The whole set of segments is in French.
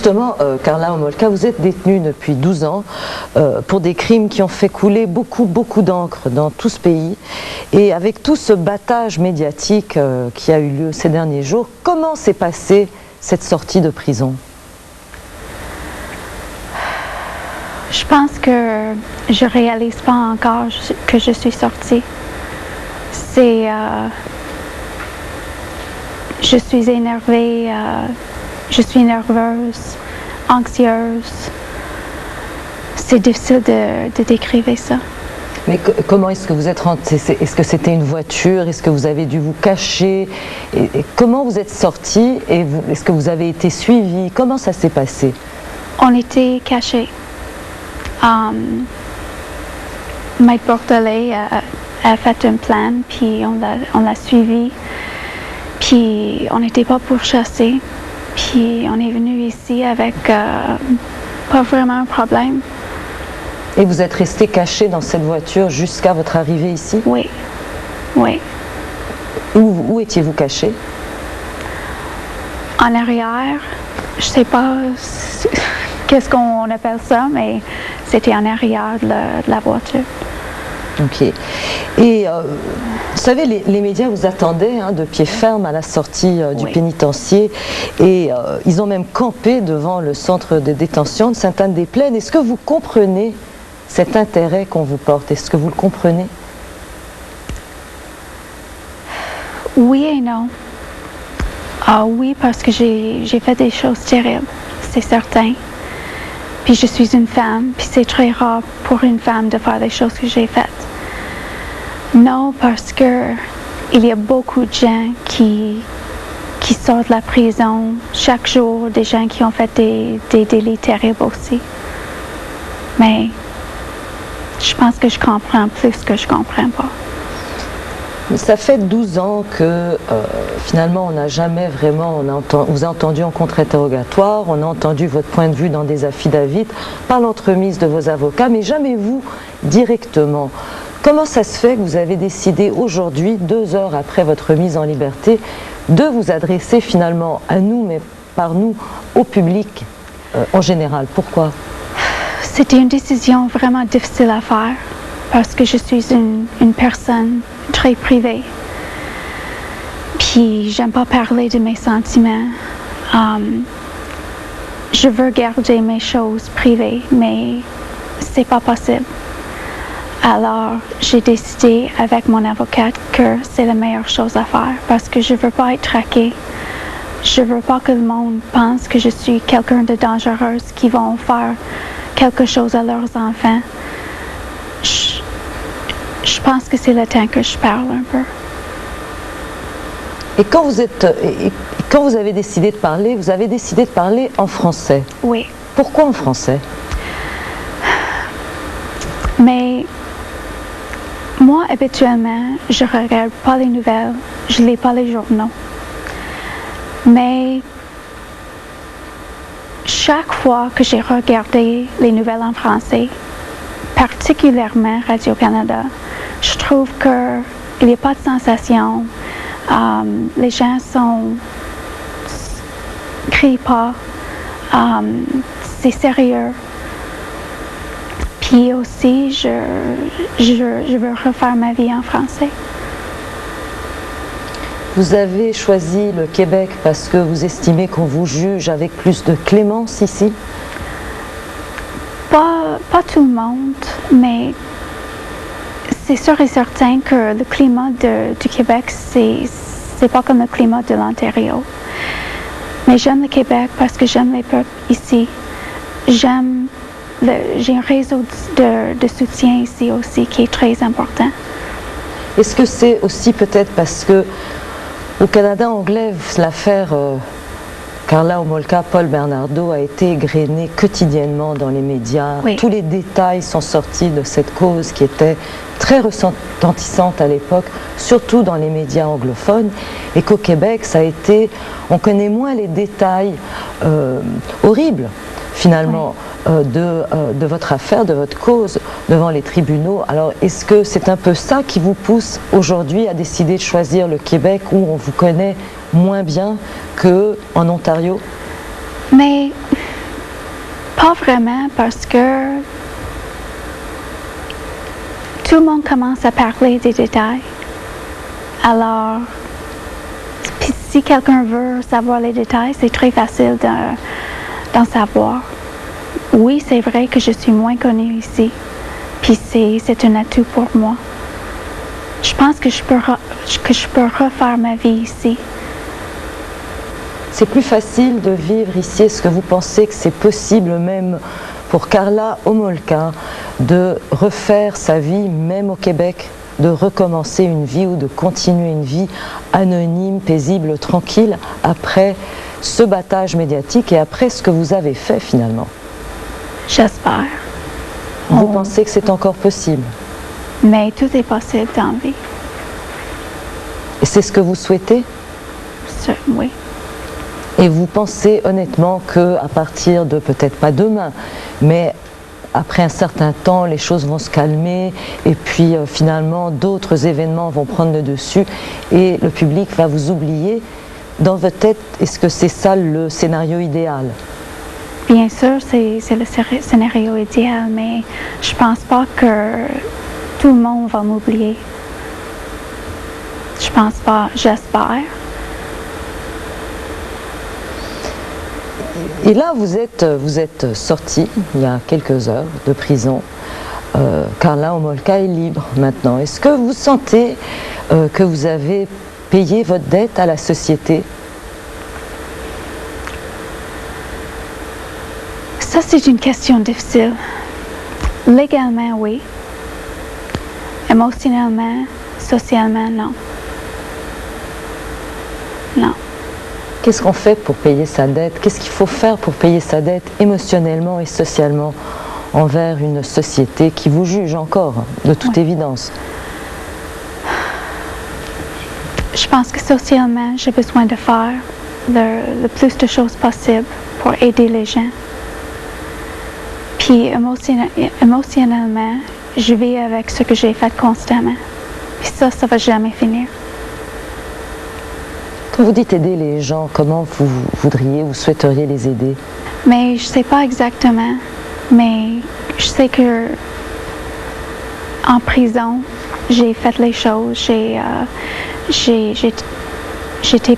justement, Karla Homolka, vous êtes détenue depuis 12 ans pour des crimes qui ont fait couler beaucoup d'encre dans tout ce pays. Et avec tout ce battage médiatique qui a eu lieu ces derniers jours, comment s'est passée cette sortie de prison? Je pense que je réalise pas encore que je suis sortie. Je suis énervée, je suis nerveuse, anxieuse. C'est difficile de décrire ça. Mais comment est-ce que vous êtes rentrée? Est-ce que c'était une voiture? Est-ce que vous avez dû vous cacher? Et comment vous êtes sortie? Et est-ce que vous avez été suivie? Comment ça s'est passé? On était cachés. Maître Bordelais a fait un plan, puis on l'a suivi. Puis on n'était pas pourchassés. Puis on est venu ici avec pas vraiment un problème. Et vous êtes resté caché dans cette voiture jusqu'à votre arrivée ici? Oui, oui. Où étiez-vous caché? En arrière, je sais pas qu'est-ce qu'on appelle ça, mais c'était en arrière de la voiture. Ok. Et vous savez, les médias vous attendaient de pied ferme à la sortie du pénitencier, et ils ont même campé devant le centre de détention de Sainte-Anne-des-Plaines. Est-ce que vous comprenez cet intérêt qu'on vous porte? Est-ce que vous le comprenez? Oui et non. Oui, parce que j'ai fait des choses terribles, c'est certain. Puis je suis une femme, puis c'est très rare pour une femme de faire les choses que j'ai faites. Non, parce que il y a beaucoup de gens qui sortent de la prison chaque jour, des gens qui ont fait des délits terribles aussi. Mais je pense que je comprends plus que je comprends pas. Ça fait 12 ans que finalement on n'a jamais vraiment, on vous a entendu en contre-interrogatoire, on a entendu votre point de vue dans des affidavits par l'entremise de vos avocats, mais jamais vous directement. Comment ça se fait que vous avez décidé aujourd'hui, 2 heures après votre mise en liberté, de vous adresser finalement à nous, mais par nous, au public en général? Pourquoi? C'était une décision vraiment difficile à faire parce que je suis une personne très privée. Puis j'aime pas parler de mes sentiments. Je veux garder mes choses privées, mais c'est pas possible. Alors j'ai décidé avec mon avocate que c'est la meilleure chose à faire parce que je veux pas être traquée. Je veux pas que le monde pense que je suis quelqu'un de dangereux qui vont faire quelque chose à leurs enfants. Je pense que c'est le temps que je parle un peu. Et quand vous avez décidé de parler, vous avez décidé de parler en français. Oui. Pourquoi en français? Mais moi, habituellement, je regarde pas les nouvelles, je lis pas les journaux. Mais chaque fois que j'ai regardé les nouvelles en français, particulièrement Radio-Canada, je trouve qu'il n'y a pas de sensation. Les gens crient pas. C'est sérieux. Puis aussi, je veux refaire ma vie en français. Vous avez choisi le Québec parce que vous estimez qu'on vous juge avec plus de clémence ici? Pas tout le monde, mais c'est sûr et certain que le climat du Québec, c'est pas comme le climat de l'Ontario. Mais j'aime le Québec parce que j'aime les peuples ici. J'ai un réseau de soutien ici aussi qui est très important. Est-ce que c'est aussi peut-être parce que au Canada anglais, l'affaire Karla Homolka, Paul Bernardo a été égrenée quotidiennement dans les médias. Oui. Tous les détails sont sortis de cette cause qui était très retentissante à l'époque, surtout dans les médias anglophones, et qu'au Québec, ça a été, on connaît moins les détails horribles finalement. Oui. De votre affaire, de votre cause devant les tribunaux. Alors, est-ce que c'est un peu ça qui vous pousse aujourd'hui à décider de choisir le Québec où on vous connaît moins bien qu'en Ontario? Mais Pas vraiment, parce que tout le monde commence à parler des détails. Alors, puis si quelqu'un veut savoir les détails, c'est très facile d'en savoir. Oui, c'est vrai que je suis moins connue ici, puis c'est un atout pour moi. Je pense que je peux refaire ma vie ici. C'est plus facile de vivre ici. Est-ce que vous pensez que c'est possible même pour Karla Homolka de refaire sa vie même au Québec, de recommencer une vie ou de continuer une vie anonyme, paisible, tranquille après ce battage médiatique et après ce que vous avez fait finalement? J'espère. Vous pensez que c'est encore possible? Mais tout est possible dans la vie. Et c'est ce que vous souhaitez? Oui. Et vous pensez honnêtement qu'à partir de, peut-être pas demain, mais après un certain temps, les choses vont se calmer et puis finalement d'autres événements vont prendre le dessus et le public va vous oublier? Dans votre tête, est-ce que c'est ça le scénario idéal? Bien sûr, c'est le scénario idéal, mais je pense pas que tout le monde va m'oublier. Je pense pas, j'espère. Et là, vous êtes sorti il y a quelques heures de prison. Karla Homolka est libre maintenant. Est-ce que vous sentez que vous avez payé votre dette à la société? Ça, c'est une question difficile. Légalement, oui. Émotionnellement, socialement, non. Non. Qu'est-ce qu'on fait pour payer sa dette? Qu'est-ce qu'il faut faire pour payer sa dette émotionnellement et socialement envers une société qui vous juge encore, de toute évidence? Je pense que socialement, j'ai besoin de faire le plus de choses possible pour aider les gens. Puis émotionnellement, je vis avec ce que j'ai fait constamment. Puis ça va jamais finir. Quand vous dites aider les gens, comment vous voudriez, vous souhaiteriez les aider? Mais je sais pas exactement. Mais je sais que en prison, j'ai fait les choses. J'étais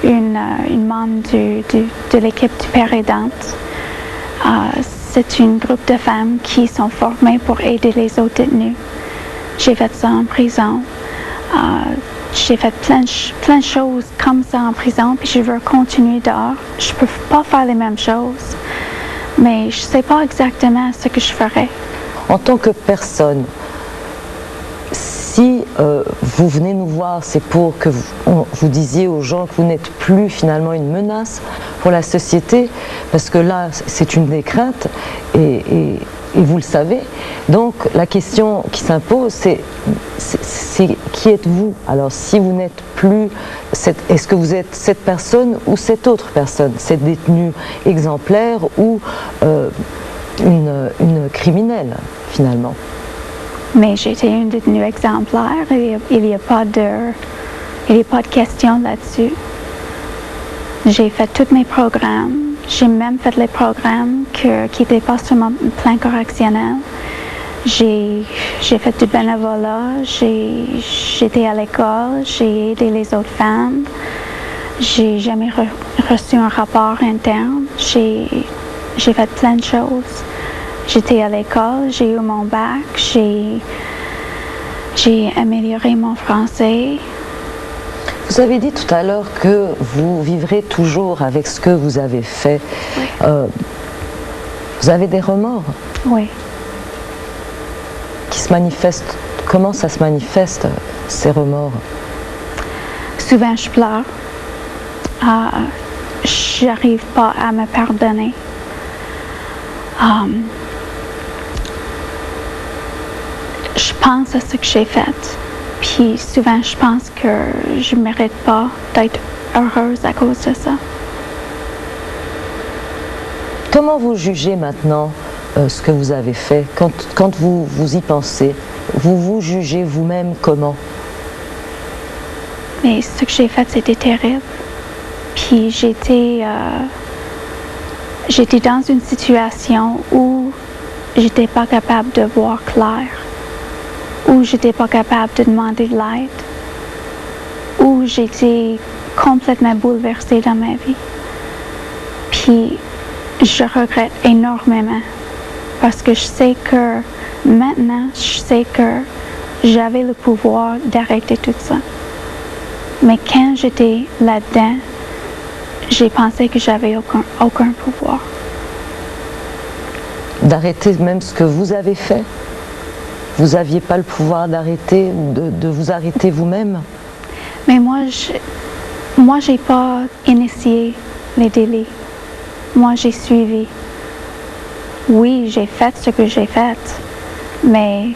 une membre de l'équipe du Père aidante. C'est un groupe de femmes qui sont formées pour aider les autres détenus. J'ai fait ça en prison. J'ai fait plein de choses comme ça en prison, puis je veux continuer dehors. Je peux pas faire les mêmes choses, mais je sais pas exactement ce que je ferais. En tant que personne, si vous venez nous voir, c'est pour que vous disiez aux gens que vous n'êtes plus finalement une menace pour la société, parce que là, c'est une des craintes, et vous le savez. Donc, la question qui s'impose, c'est qui êtes-vous? Alors, si vous n'êtes plus, est-ce que vous êtes cette personne ou cette autre personne? Cette détenue exemplaire ou une criminelle, finalement? Mais j'étais une détenue exemplaire et il n'y a pas de question là-dessus. J'ai fait tous mes programmes. J'ai même fait les programmes qui n'étaient pas sur mon plan correctionnel. J'ai fait du bénévolat. J'étais à l'école. J'ai aidé les autres femmes. J'ai jamais reçu un rapport interne. J'ai fait plein de choses. J'étais à l'école, j'ai eu mon bac, j'ai amélioré mon français. Vous avez dit tout à l'heure que vous vivrez toujours avec ce que vous avez fait. Oui. Vous avez des remords? Oui. Qui se manifestent? Comment ça se manifeste, ces remords? Souvent, je pleure. J'arrive pas à me pardonner. Je pense à ce que j'ai fait, puis souvent je pense que je ne mérite pas d'être heureuse à cause de ça. Comment vous jugez maintenant ce que vous avez fait? Quand vous y pensez, vous jugez vous-même comment? Mais ce que j'ai fait, c'était terrible. Puis j'étais j'étais dans une situation où j'étais pas capable de voir clair, où j'étais pas capable de demander de l'aide, où j'étais complètement bouleversée dans ma vie. Puis je regrette énormément parce que je sais que maintenant, je sais que j'avais le pouvoir d'arrêter tout ça. Mais quand j'étais là-dedans, j'ai pensé que j'avais aucun pouvoir. D'arrêter même ce que vous avez fait? Vous n'aviez pas le pouvoir d'arrêter ou de vous arrêter vous-même? Mais moi, j'ai pas initié les délits. Moi, j'ai suivi. Oui, j'ai fait ce que j'ai fait, mais